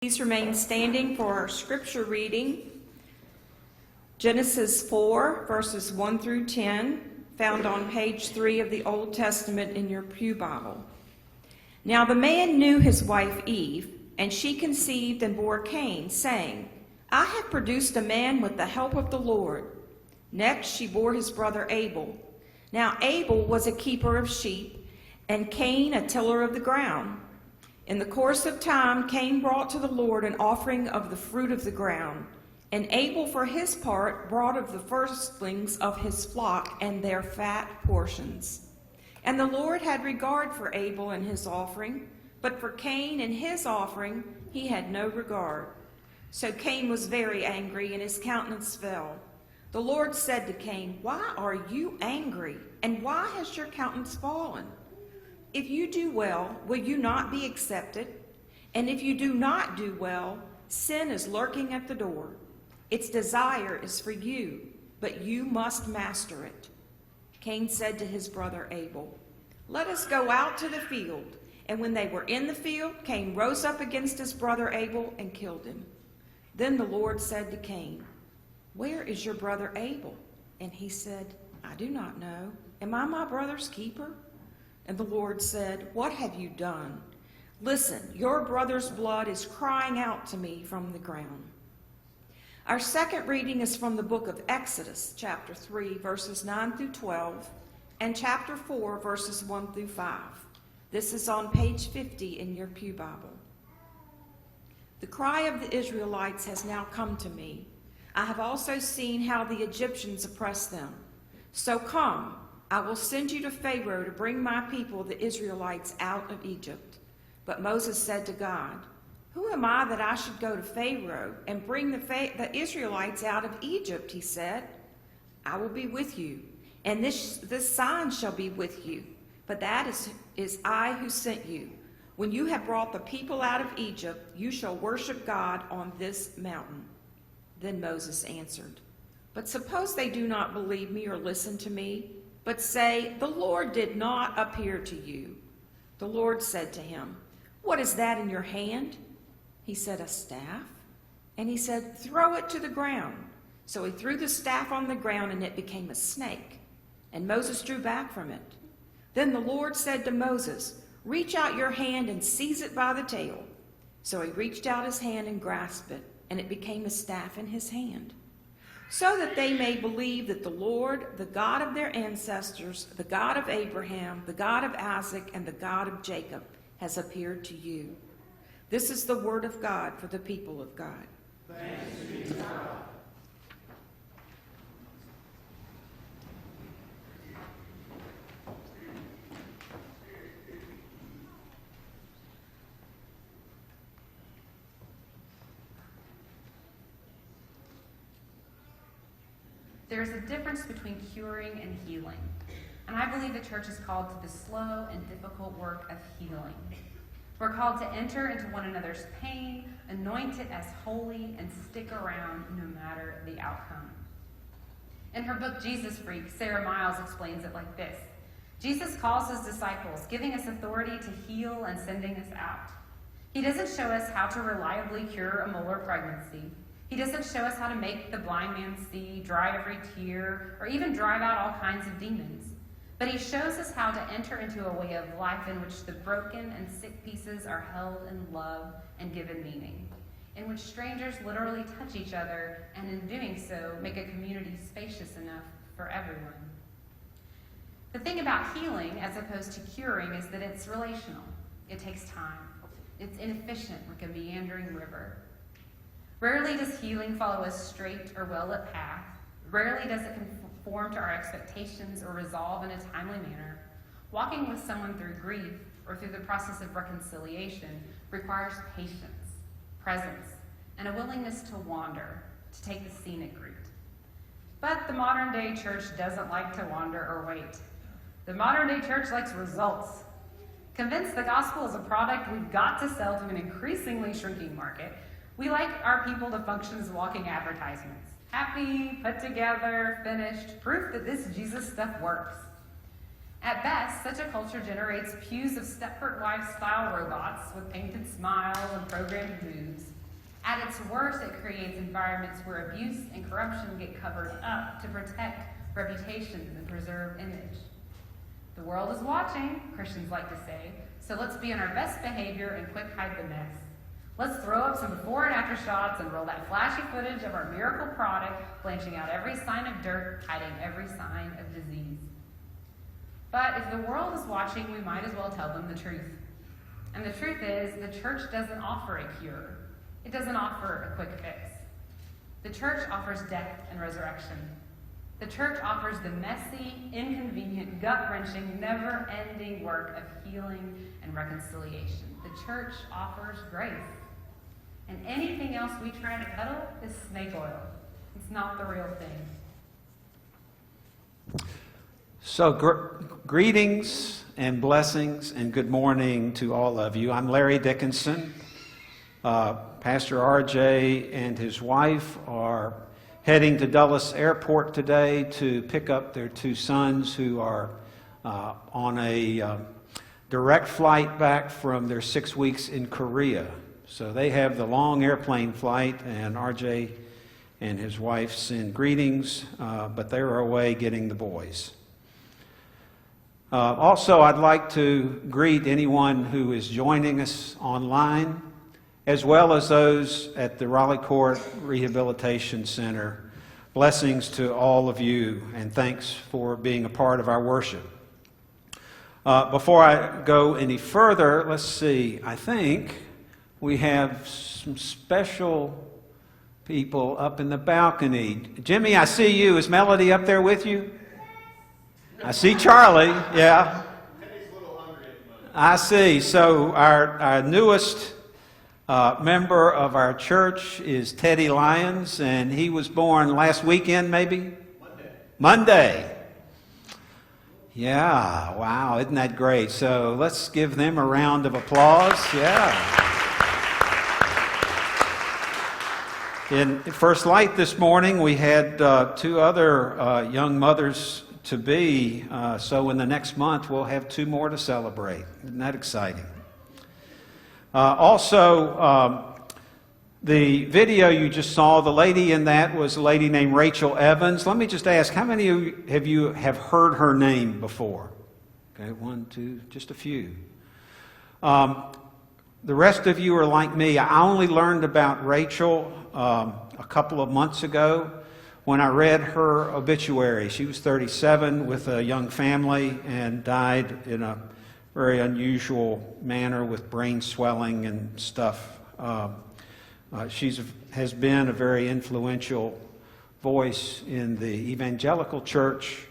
Please remain standing for our scripture reading. Genesis 4, verses 1 through 10, found on page 3 of the Old Testament in your Pew Bible. Now the man knew his wife Eve, and she conceived and bore Cain, saying, I have produced a man with the help of the Lord. Next she bore his brother Abel. Now Abel was a keeper of sheep, and Cain a tiller of the ground. In the course of time, Cain brought to the Lord an offering of the fruit of the ground, and Abel for his part brought of the firstlings of his flock and their fat portions. And the Lord had regard for Abel and his offering, but for Cain and his offering he had no regard. So Cain was very angry, and his countenance fell. The Lord said to Cain, Why are you angry, and why has your countenance fallen? If you do well, will you not be accepted? And if you do not do well, sin is lurking at the door. Its desire is for you, but you must master it. Cain said to his brother Abel, Let us go out to the field. And when they were in the field, Cain rose up against his brother Abel and killed him. Then the Lord said to Cain, Where is your brother Abel? And he said, I do not know. Am I my brother's keeper? And the Lord said, What have you done? Listen, your brother's blood is crying out to me from the ground. Our second reading is from the book of Exodus, chapter 3, verses 9 through 12, and chapter 4, verses 1 through 5. This is on page 50 in your Pew Bible. The cry of the Israelites has now come to me. I have also seen how the Egyptians oppress them. So come, I will send you to Pharaoh to bring my people, the Israelites, out of Egypt. But Moses said to God, Who am I that I should go to Pharaoh and bring the Israelites out of Egypt? He said, I will be with you, and this sign shall be with you. But that is I who sent you. When you have brought the people out of Egypt, you shall worship God on this mountain. Then Moses answered, But suppose they do not believe me or listen to me, but say, The Lord did not appear to you. The Lord said to him, What is that in your hand? He said, A staff. And he said, Throw it to the ground. So he threw the staff on the ground, and it became a snake. And Moses drew back from it. Then the Lord said to Moses, Reach out your hand and seize it by the tail. So he reached out his hand and grasped it, and it became a staff in his hand. So that they may believe that the Lord, the God of their ancestors, the God of Abraham, the God of Isaac, and the God of Jacob, has appeared to you. This is the word of God for the people of God. Thanks be to God. There is a difference between curing and healing, and I believe the church is called to the slow and difficult work of healing. We're called to enter into one another's pain, anoint it as holy, and stick around no matter the outcome. In her book, Jesus Freak, Sarah Miles explains it like this. Jesus calls his disciples, giving us authority to heal and sending us out. He doesn't show us how to reliably cure a molar pregnancy. He doesn't show us how to make the blind man see, dry every tear, or even drive out all kinds of demons. But he shows us how to enter into a way of life in which the broken and sick pieces are held in love and given meaning, in which strangers literally touch each other, and in doing so, make a community spacious enough for everyone. The thing about healing, as opposed to curing, is that it's relational. It takes time. It's inefficient, like a meandering river. Rarely does healing follow a straight or well-lit path. Rarely does it conform to our expectations or resolve in a timely manner. Walking with someone through grief or through the process of reconciliation requires patience, presence, and a willingness to wander, to take the scenic route. But the modern-day church doesn't like to wander or wait. The modern-day church likes results. Convinced the gospel is a product we've got to sell to an increasingly shrinking market, we like our people to function as walking advertisements. Happy, put together, finished, proof that this Jesus stuff works. At best, such a culture generates pews of Stepford Wives-style robots with painted smiles and programmed moves. At its worst, it creates environments where abuse and corruption get covered up to protect reputations and preserve image. The world is watching, Christians like to say, so let's be on our best behavior and quick hide the mess. Let's throw up some before and after shots and roll that flashy footage of our miracle product, blanching out every sign of dirt, hiding every sign of disease. But if the world is watching, we might as well tell them the truth. And the truth is, the church doesn't offer a cure. It doesn't offer a quick fix. The church offers death and resurrection. The church offers the messy, inconvenient, gut-wrenching, never-ending work of healing and reconciliation. The church offers grace. And anything else we try to peddle is snake oil. It's not the real thing. So greetings and blessings and good morning to all of you. I'm Larry Dickenson. Pastor RJ and his wife are heading to Dulles Airport today to pick up their two sons who are on a direct flight back from their 6 weeks in Korea. So they have the long airplane flight, and RJ and his wife send greetings, but they're away getting the boys. Also, I'd like to greet anyone who is joining us online, as well as those at the Raleigh Court Rehabilitation Center. Blessings to all of you, and thanks for being a part of our worship. Before I go any further, let's see, I think we have some special people up in the balcony. Jimmy, I see you. Is Melody up there with you? I see Charlie, yeah. I see. So our newest member of our church is Teddy Lyons, and he was born last weekend, maybe? Monday. Yeah, wow, isn't that great? So let's give them a round of applause. Yeah. In First Light this morning, we had two other young mothers to be, so in the next month we'll have two more to celebrate. Isn't that exciting? Also, the video you just saw, the lady in that was a lady named Rachel Evans. Let me just ask, how many of you have heard her name before? Okay, one, two, just a few. The rest of you are like me. I only learned about Rachel a couple of months ago when I read her obituary. She was 37 with a young family and died in a very unusual manner with brain swelling and stuff. She has been a very influential voice in the evangelical church,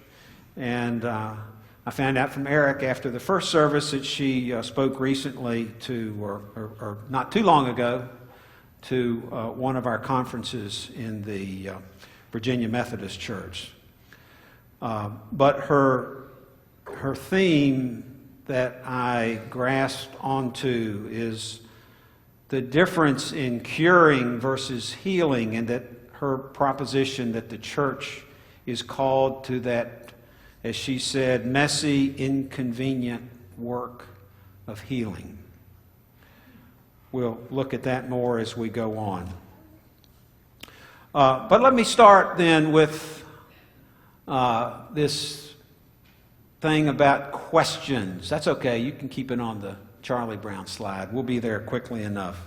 and I found out from Eric after the first service that she spoke recently to, or not too long ago, to one of our conferences in the Virginia Methodist Church. But her theme that I grasped onto is the difference in curing versus healing, and that her proposition that the church is called to that, as she said, messy, inconvenient work of healing. We'll look at that more as we go on. But let me start then with this thing about questions. That's okay. You can keep it on the Charlie Brown slide. We'll be there quickly enough.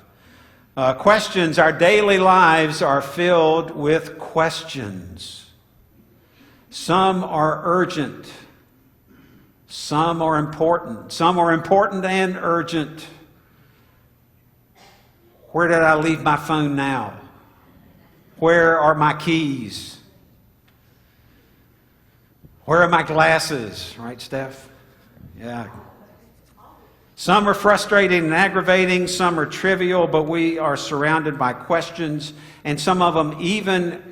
Questions. Our daily lives are filled with questions. Some are urgent. Some are important. Some are important and urgent. Where did I leave my phone now? Where are my keys? Where are my glasses? Right, Steph? Yeah. Some are frustrating and aggravating, some are trivial, but we are surrounded by questions, and some of them even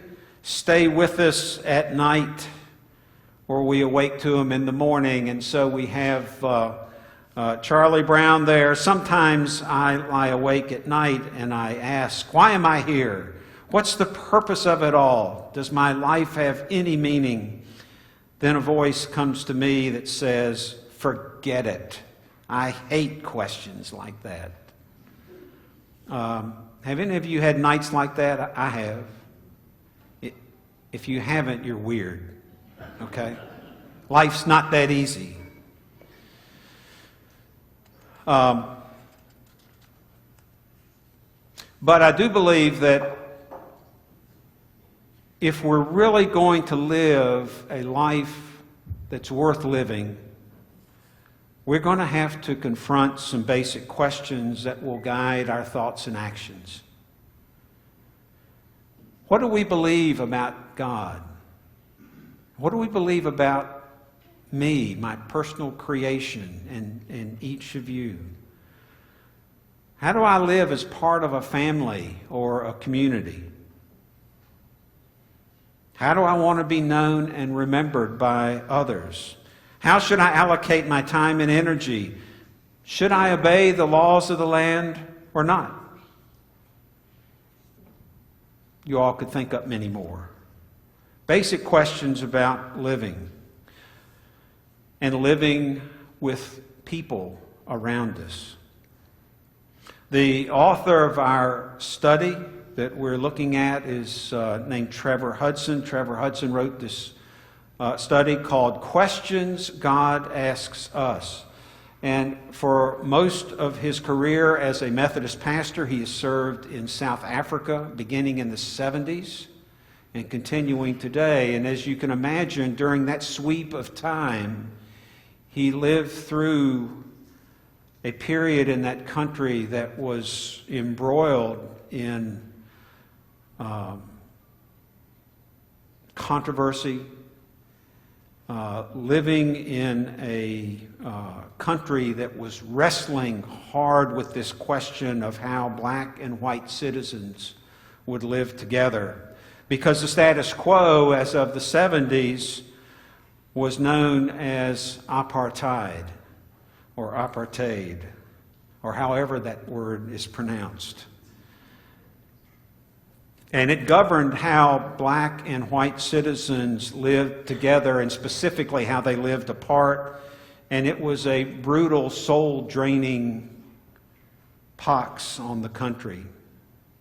stay with us at night, or we awake to them in the morning. And so we have Charlie Brown there. Sometimes I lie awake at night and I ask, why am I here? What's the purpose of it all? Does my life have any meaning? then a voice comes to me that says, forget it. I hate questions like that. Have any of you had nights like that? I have. If you haven't, you're weird. Okay? Life's not that easy. But I do believe that if we're really going to live a life that's worth living, we're going to have to confront some basic questions that will guide our thoughts and actions. What do we believe about God? What do we believe about me, my personal creation, and each of you? How do I live as part of a family or a community? How do I want to be known and remembered by others? How should I allocate my time and energy? Should I obey the laws of the land or not? You all could think up many more. Basic questions about living and living with people around us. The author of our study that we're looking at is named Trevor Hudson. Trevor Hudson wrote this study called Questions God Asks Us. And for most of his career as a Methodist pastor, he has served in South Africa beginning in the 70s and continuing today. And as you can imagine, during that sweep of time, he lived through a period in that country that was embroiled in controversy, living in a country that was wrestling hard with this question of how black and white citizens would live together. Because the status quo, as of the 70s, was known as apartheid, or apartheid, or however that word is pronounced. And it governed how black and white citizens lived together, and specifically how they lived apart. And it was a brutal, soul-draining pox on the country.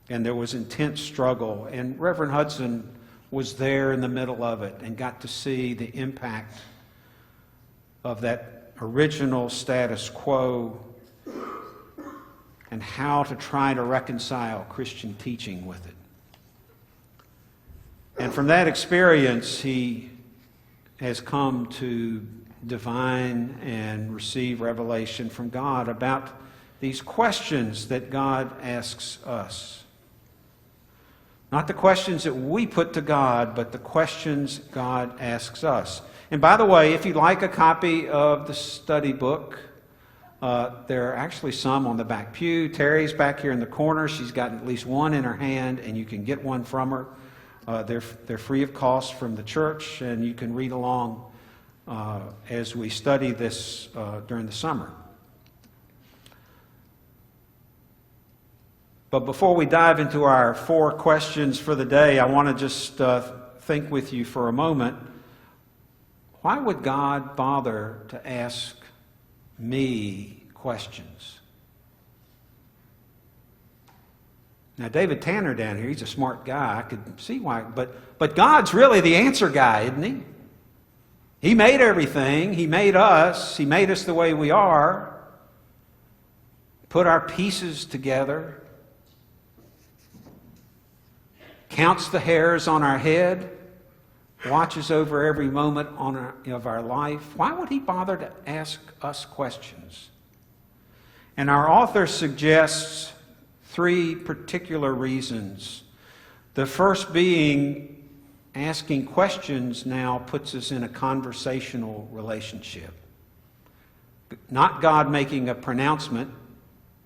And there was intense struggle. And Reverend Hudson was there in the middle of it and got to see the impact of that original status quo and how to try to reconcile Christian teaching with it. And from that experience, he has come to divine and receive revelation from God about these questions that God asks us. Not the questions that we put to God, but the questions God asks us. And by the way, if you'd like a copy of the study book, there are actually some on the back pew. Terry's back here in the corner. She's got at least one in her hand, and you can get one from her. They're free of cost from the church, and you can read along as we study this during the summer. But before we dive into our 4 questions for the day, I want to just think with you for a moment. Why would God bother to ask me questions? Now, David Tanner down here, he's a smart guy. I could see why. But God's really the answer guy, isn't he? He made everything. He made us. He made us the way we are. Put our pieces together. Counts the hairs on our head. Watches over every moment of our life. Why would he bother to ask us questions? And our author suggests 3 particular reasons. The first being, asking questions now puts us in a conversational relationship. Not God making a pronouncement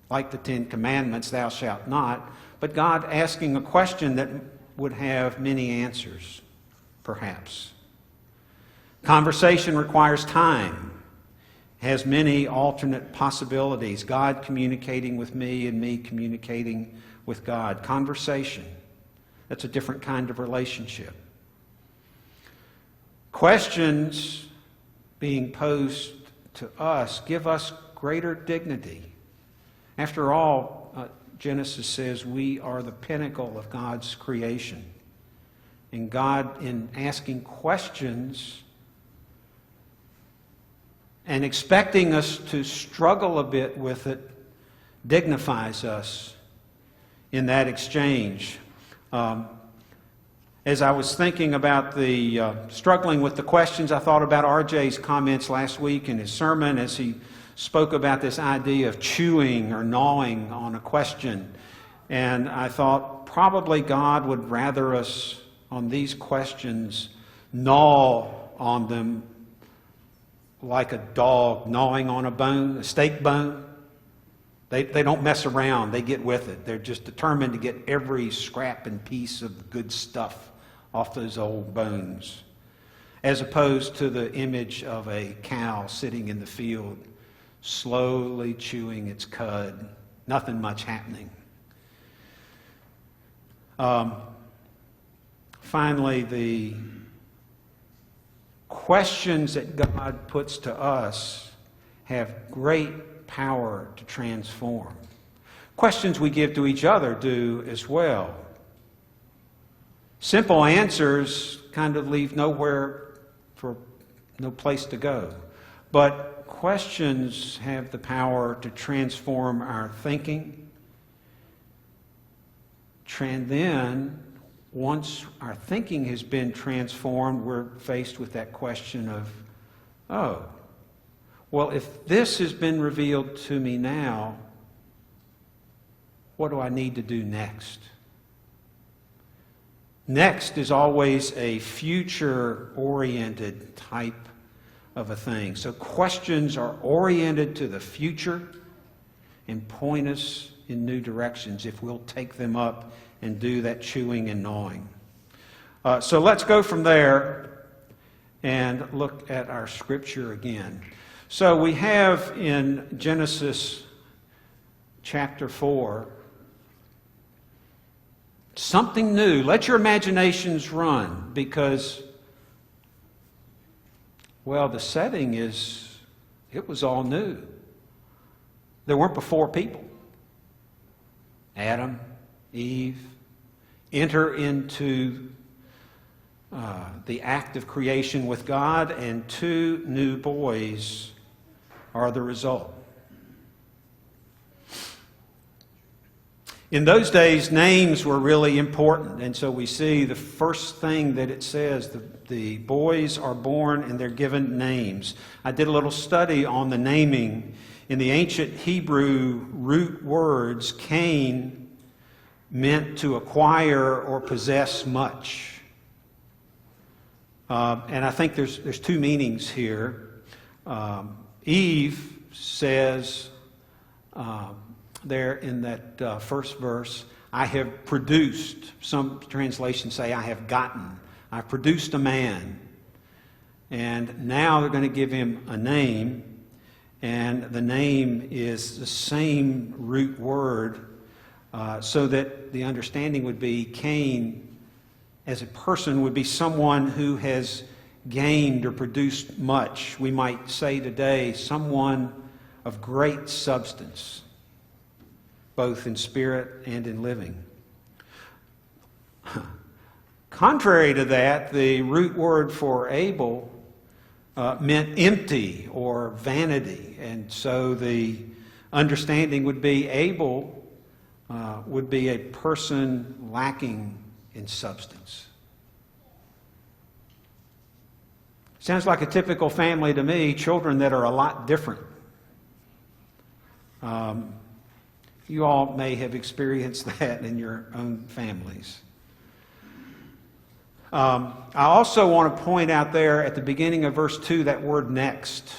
like the 10 Commandments, thou shalt not, but God asking a question that would have many answers, perhaps. Conversation requires time, has many alternate possibilities. God communicating with me and me communicating with God. Conversation, that's a different kind of relationship. questions being posed to us give us greater dignity. After all, Genesis says we are the pinnacle of God's creation. And God, in asking questions and expecting us to struggle a bit with it, dignifies us in that exchange. As I was thinking about the struggling with the questions, I thought about RJ's comments last week in his sermon as he spoke about this idea of chewing or gnawing on a question. And I thought probably God would rather us on these questions gnaw on them like a dog gnawing on a bone, a steak bone. They don't mess around. They get with it. They're just determined to get every scrap and piece of good stuff off those old bones, as opposed to the image of a cow sitting in the field, slowly chewing its cud. Nothing much happening. Finally, the questions that God puts to us have great power to transform. Questions we give to each other do as well. Simple answers kind of leave no place to go. But questions have the power to transform our thinking. Then, once our thinking has been transformed, we're faced with that question of, oh, well, if this has been revealed to me now, what do I need to do next? Next is always a future-oriented type of a thing. So questions are oriented to the future and point us in new directions if we'll take them up and do that chewing and gnawing. So let's go from there and look at our scripture again. So we have in Genesis chapter 4 something new. Let your imaginations run, because, well, the setting is, it was all new. There weren't before people. Adam, Eve, enter into the act of creation with God, and 2 new boys are the result. In those days, names were really important, and so we see the first thing that it says, the boys are born and they're given names. I did a little study on the naming. In the ancient Hebrew root words, Cain meant to acquire or possess much. And I think there's 2 meanings here. Eve says there in that first verse, I have produced. Some translations say I have gotten. I've produced a man. And now they're going to give him a name. And the name is the same root word, so that the understanding would be Cain as a person would be someone who has gained or produced much. We might say today, someone of great substance, both in spirit and in living. Contrary to that, the root word for Abel meant empty or vanity. And so the understanding would be Abel would be a person lacking in substance. Sounds like a typical family to me, children that are a lot different. You all may have experienced that in your own families. I also want to point out there at the beginning of verse 2 that word next.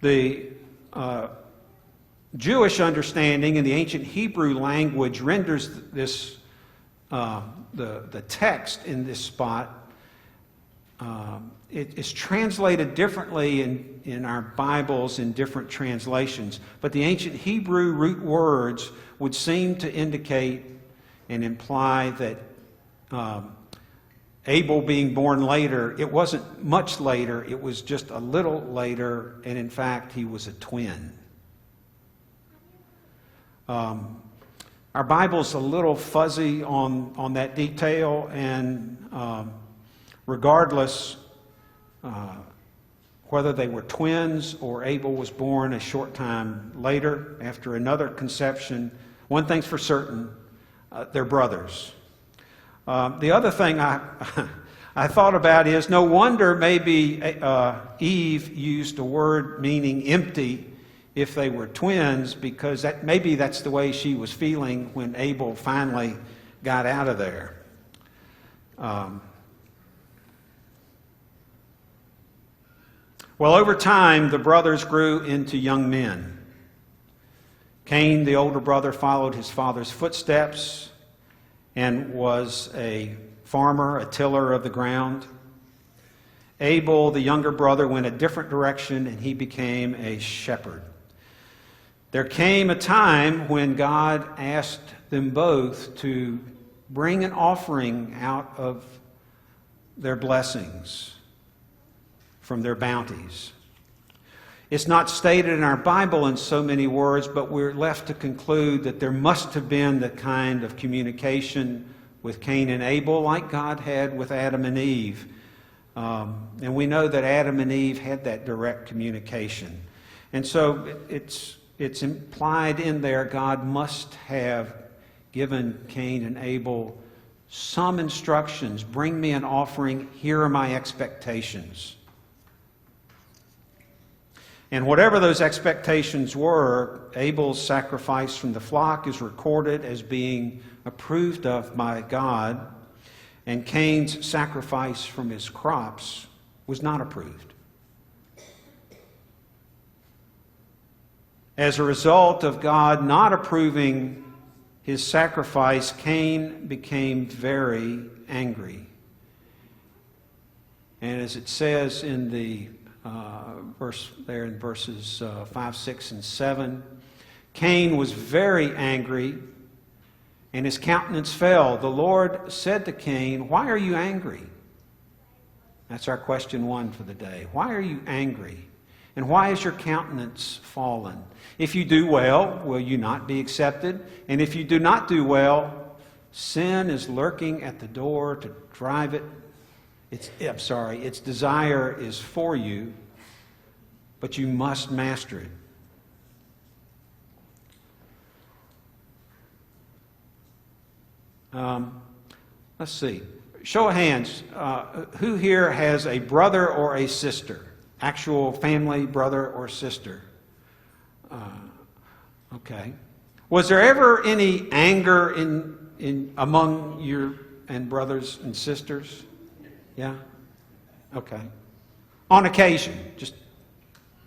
The Jewish understanding in the ancient Hebrew language renders this the text in this spot. It is translated differently in our Bibles in different translations, but the ancient Hebrew root words would seem to indicate and imply that Abel being born later, it wasn't much later, it was just a little later, and in fact, he was a twin. Our Bible's a little fuzzy on that detail, and regardless whether they were twins or Abel was born a short time later after another conception, one thing's for certain, they're brothers. The other thing I thought about is no wonder maybe Eve used a word meaning empty if they were twins, because maybe that's the way she was feeling when Abel finally got out of there. Well, over time, the brothers grew into young men. Cain, the older brother, followed his father's footsteps and was a farmer, a tiller of the ground. Abel, the younger brother, went a different direction, and he became a shepherd. There came a time when God asked them both to bring an offering out of their blessings, from their bounties. It's not stated in our Bible in so many words, but we're left to conclude that there must have been the kind of communication with Cain and Abel like God had with Adam and Eve. And we know that Adam and Eve had that direct communication. And so it's implied in there God must have given Cain and Abel some instructions. Bring me an offering. Here are my expectations. And whatever those expectations were, Abel's sacrifice from the flock is recorded as being approved of by God, and Cain's sacrifice from his crops was not approved. As a result of God not approving his sacrifice, Cain became very angry. And as it says in the verse there in verses 5, 6, and 7, Cain was very angry, and his countenance fell. The Lord said to Cain, "Why are you angry?" That's our question 1 for the day. Why are you angry? And why is your countenance fallen? If you do well, will you not be accepted? And if you do not do well, sin is lurking at the door to drive it. Its desire is for you, but you must master it. Let's see. Show of hands. Who here has a brother or a sister? Actual family, brother or sister? Okay. Was there ever any anger among your brothers and sisters? Yeah? Okay. On occasion.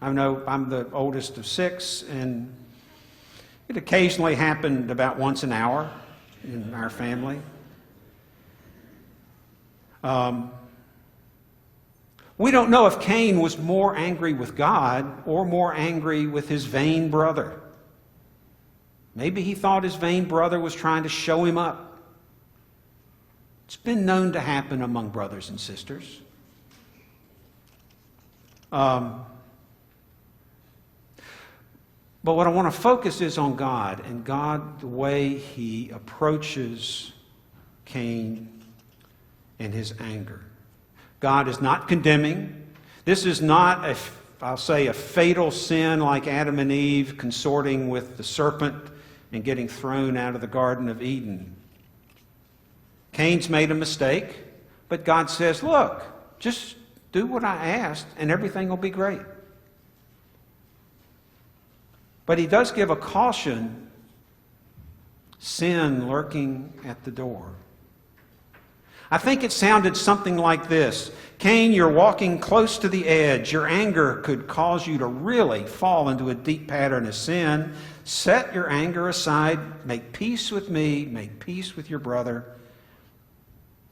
I know I'm the oldest of 6, and it occasionally happened about once an hour in our family. We don't know if Cain was more angry with God or more angry with his vain brother. Maybe he thought his vain brother was trying to show him up. It's been known to happen among brothers and sisters. But what I want to focus is on God, and God, the way he approaches Cain and his anger. God is not condemning. This is not, I'll say, a fatal sin like Adam and Eve consorting with the serpent and getting thrown out of the Garden of Eden. Cain's made a mistake, but God says, look, just do what I asked and everything will be great. But he does give a caution, sin lurking at the door. I think it sounded something like this. Cain, you're walking close to the edge. Your anger could cause you to really fall into a deep pattern of sin. Set your anger aside. Make peace with me. Make peace with your brother.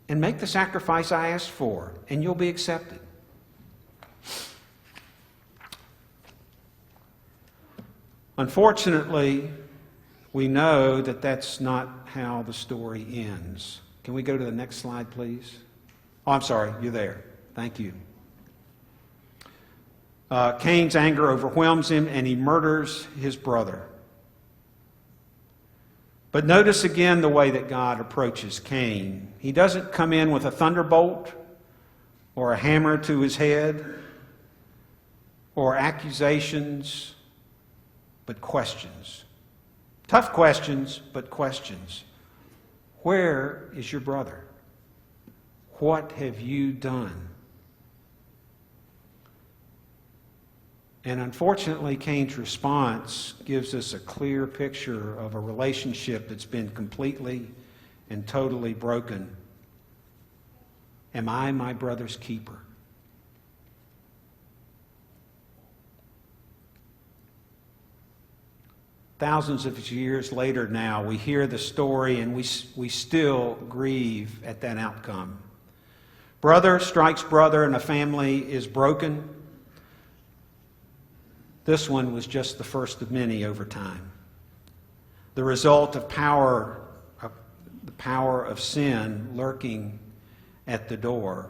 And make the sacrifice I asked for, and you'll be accepted. Unfortunately, we know that that's not how the story ends. Can we go to the next slide, please? Oh, I'm sorry, you're there. Thank you. Cain's anger overwhelms him and he murders his brother. But notice again the way that God approaches Cain. He doesn't come in with a thunderbolt or a hammer to his head or accusations, but questions. Tough questions, but questions. Where is your brother? What have you done? And unfortunately, Cain's response gives us a clear picture of a relationship that's been completely and totally broken. Am I my brother's keeper? Thousands of years later now, we hear the story and we still grieve at that outcome. Brother strikes brother and a family is broken. This one was just the first of many over time. The result of the power of sin lurking at the door,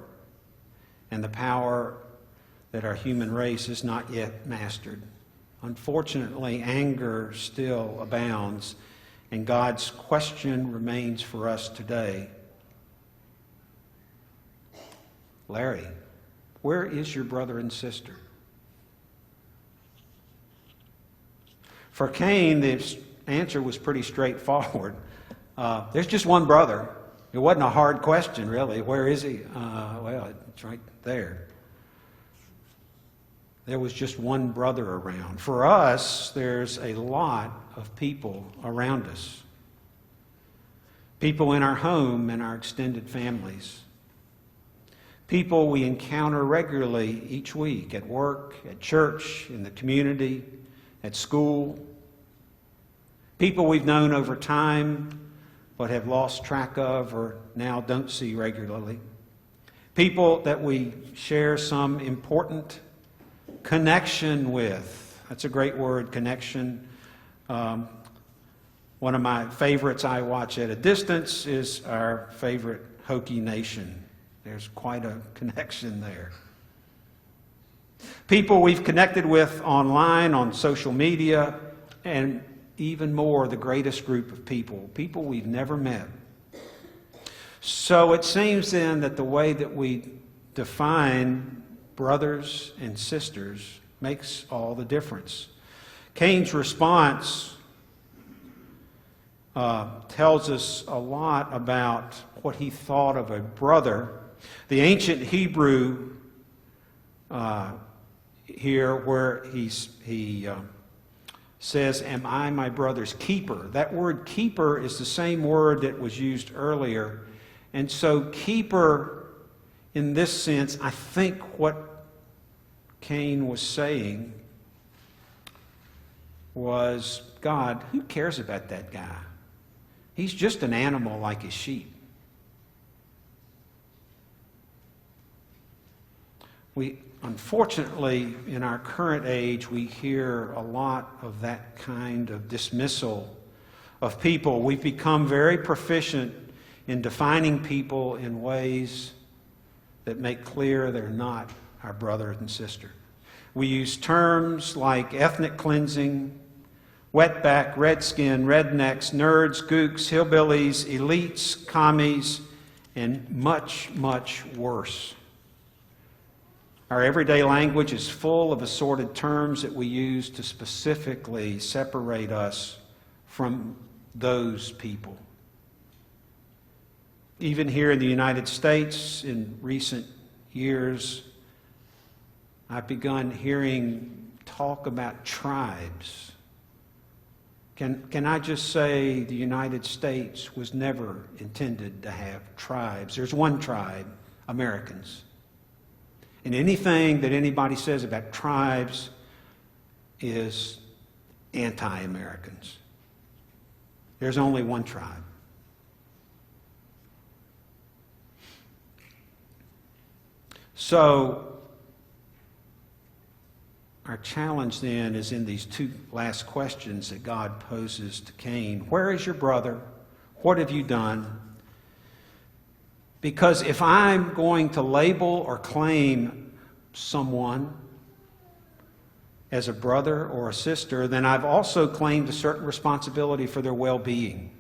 and the power that our human race has not yet mastered. Unfortunately, anger still abounds, and God's question remains for us today. Larry, where is your brother and sister? For Cain, the answer was pretty straightforward. There's just one brother. It wasn't a hard question, really. Where is he? Well, it's right there. There was just one brother around. For us, there's a lot of people around us. People in our home and our extended families. People we encounter regularly each week at work, at church, in the community, at school. People we've known over time but have lost track of or now don't see regularly. People that we share some important connection with. That's a great word, connection. One of my favorites I watch at a distance is our favorite Hokie Nation. There's quite a connection there. People we've connected with online, on social media, and even more, the greatest group of people we've never met. So it seems then that the way that we define brothers and sisters makes all the difference. Cain's response tells us a lot about what he thought of a brother. The ancient Hebrew here, where he says, am I my brother's keeper? That word keeper is the same word that was used earlier. And so keeper, in this sense, I think what Cain was saying was, God, who cares about that guy? He's just an animal like his sheep. Unfortunately, in our current age, we hear a lot of that kind of dismissal of people. We've become very proficient in defining people in ways that make clear they're not our brother and sister. We use terms like ethnic cleansing, wetback, redskin, rednecks, nerds, gooks, hillbillies, elites, commies, and much, much worse. Our everyday language is full of assorted terms that we use to specifically separate us from those people. Even here in the United States, in recent years, I've begun hearing talk about tribes. Can I just say the United States was never intended to have tribes. There's one tribe, Americans. And anything that anybody says about tribes is anti-Americans. There's only one tribe. So, our challenge then is in these two last questions that God poses to Cain. Where is your brother? What have you done? Because if I'm going to label or claim someone as a brother or a sister, then I've also claimed a certain responsibility for their well-being.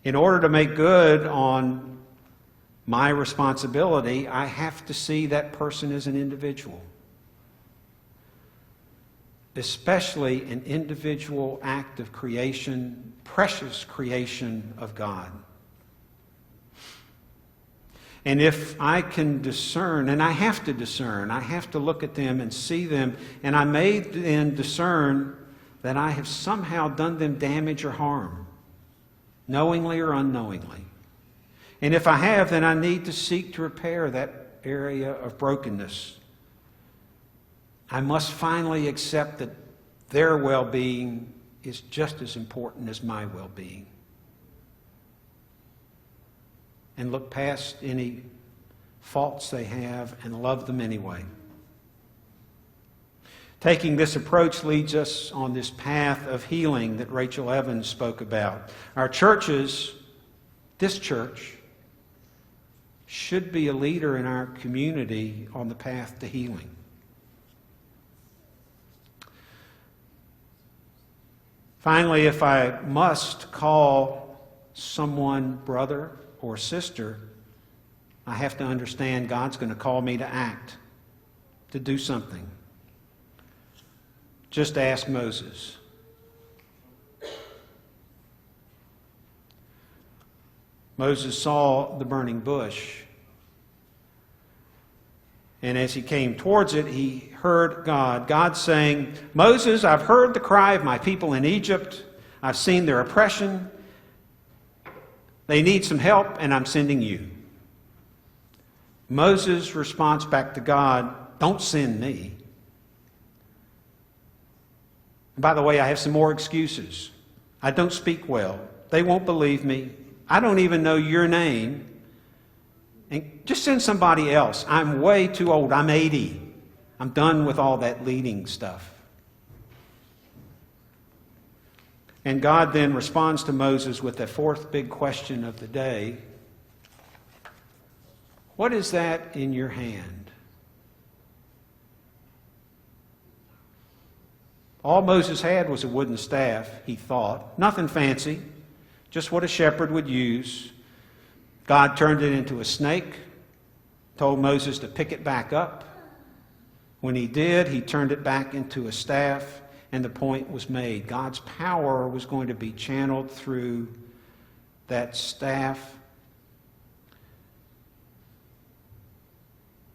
In order to make good on my responsibility, I have to see that person as an individual. Especially an individual act of creation, precious creation of God. And if I can discern, and I have to discern, I have to look at them and see them, and I may then discern that I have somehow done them damage or harm, knowingly or unknowingly. And if I have, then I need to seek to repair that area of brokenness. I must finally accept that their well-being is just as important as my well-being. And look past any faults they have and love them anyway. Taking this approach leads us on this path of healing that Rachel Evans spoke about. Our churches, this church, should be a leader in our community on the path to healing. Finally, if I must call someone brother or sister, I have to understand God's going to call me to act, to do something. Just ask Moses. Moses saw the burning bush, and as he came towards it, he heard God saying, "Moses, I've heard the cry of my people in Egypt. I've seen their oppression. They need some help, and I'm sending you." Moses' response back to God, "Don't send me." And by the way, I have some more excuses. I don't speak well. They won't believe me. I don't even know your name. And just send somebody else. I'm way too old. I'm 80. I'm done with all that leading stuff. And God then responds to Moses with the fourth big question of the day. What is that in your hand? All Moses had was a wooden staff, he thought. Nothing fancy, just what a shepherd would use. God turned it into a snake, told Moses to pick it back up. When he did, he turned it back into a staff, and the point was made. God's power was going to be channeled through that staff.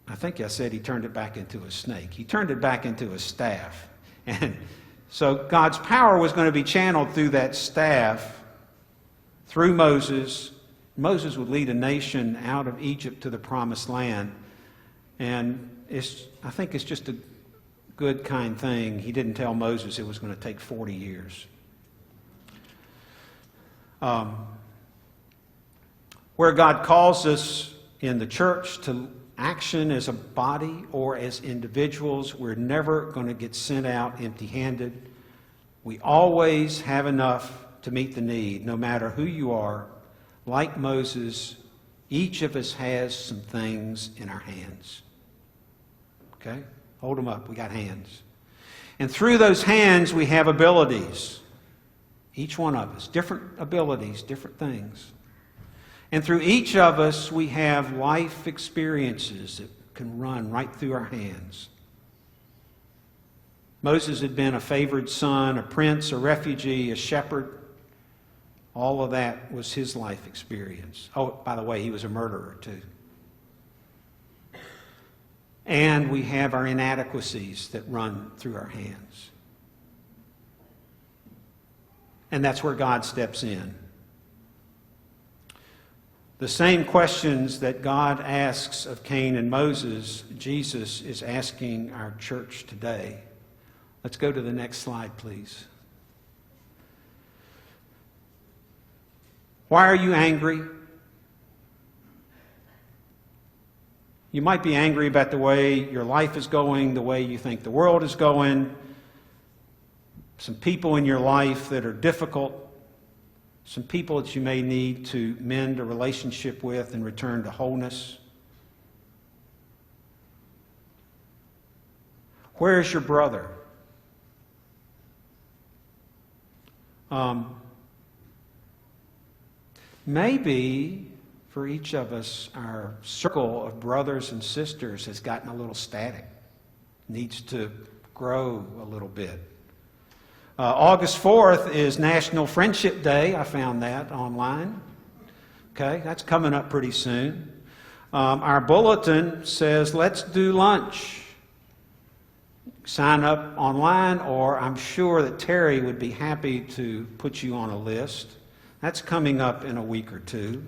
I think I said he turned it back into a snake. He turned it back into a staff. And so God's power was going to be channeled through that staff, through Moses. Moses would lead a nation out of Egypt to the promised land. And I think it's just a good, kind thing. He didn't tell Moses it was going to take 40 years. Where God calls us in the church to action as a body or as individuals, we're never going to get sent out empty-handed. We always have enough to meet the need, no matter who you are. Like Moses, each of us has some things in our hands. Okay? Hold them up. We got hands. And through those hands, we have abilities. Each one of us. Different abilities, different things. And through each of us, we have life experiences that can run right through our hands. Moses had been a favored son, a prince, a refugee, a shepherd. All of that was his life experience. Oh, by the way, he was a murderer too. And we have our inadequacies that run through our hands. And that's where God steps in. The same questions that God asks of Cain and Moses, Jesus is asking our church today. Let's go to the next slide, please. Why are you angry? You might be angry about the way your life is going, the way you think the world is going, some people in your life that are difficult. some people that you may need to mend a relationship with and return to wholeness. Where is your brother? Maybe for each of us, our circle of brothers and sisters has gotten a little static, needs to grow a little bit. August 4th is National Friendship Day. I found that online. Okay, that's coming up pretty soon. Our bulletin says, let's do lunch. Sign up online, or I'm sure that Terry would be happy to put you on a list. That's coming up in a week or two.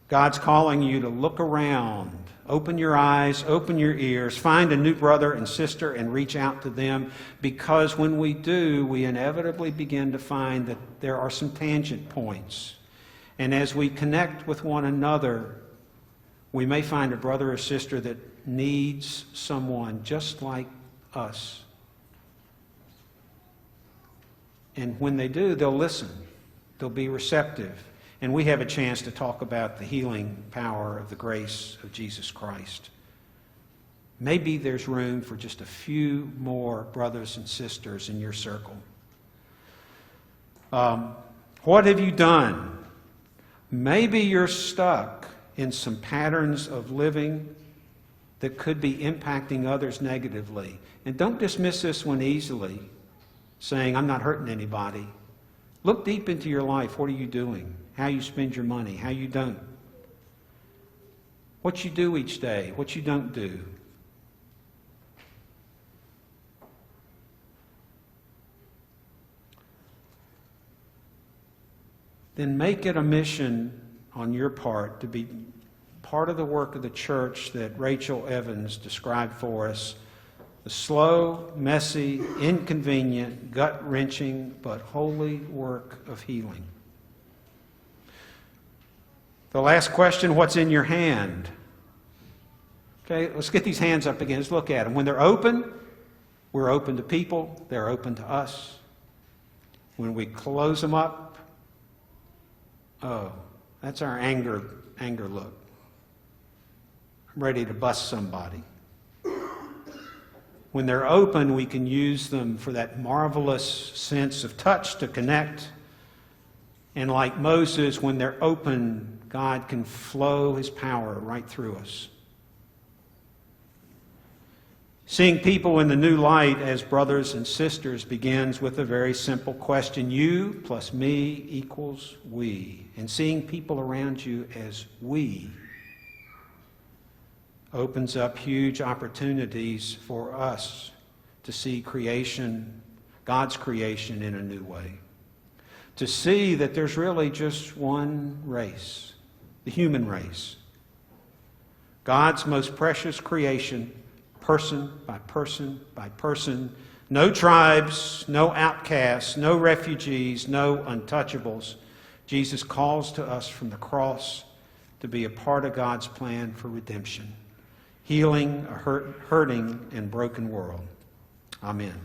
God's calling you to look around, open your eyes, open your ears, find a new brother and sister and reach out to them, because when we do, we inevitably begin to find that there are some tangent points. And as we connect with one another, we may find a brother or sister that needs someone just like us. And when they do, they'll listen. They'll be receptive. And we have a chance to talk about the healing power of the grace of Jesus Christ. Maybe there's room for just a few more brothers and sisters in your circle. What have you done? Maybe you're stuck in some patterns of living that could be impacting others negatively. And don't dismiss this one easily, saying, I'm not hurting anybody. Look deep into your life. What are you doing? How you spend your money, how you don't. What you do each day, what you don't do. Then make it a mission on your part to be part of the work of the church that Rachel Evans described for us. The slow, messy, inconvenient, gut-wrenching, but holy work of healing. The last question, what's in your hand? Okay, let's get these hands up again. Let's look at them. When they're open, we're open to people. They're open to us. When we close them up, oh, that's our anger look. I'm ready to bust somebody. When they're open, we can use them for that marvelous sense of touch to connect. And like Moses, when they're open, God can flow His power right through us. Seeing people in the new light as brothers and sisters begins with a very simple question. You plus me equals we. And seeing people around you as we opens up huge opportunities for us to see creation, God's creation, in a new way. To see that there's really just one race, the human race. God's most precious creation, person by person by person. No tribes, no outcasts, no refugees, no untouchables. Jesus calls to us from the cross to be a part of God's plan for redemption, healing a hurting and broken world. Amen.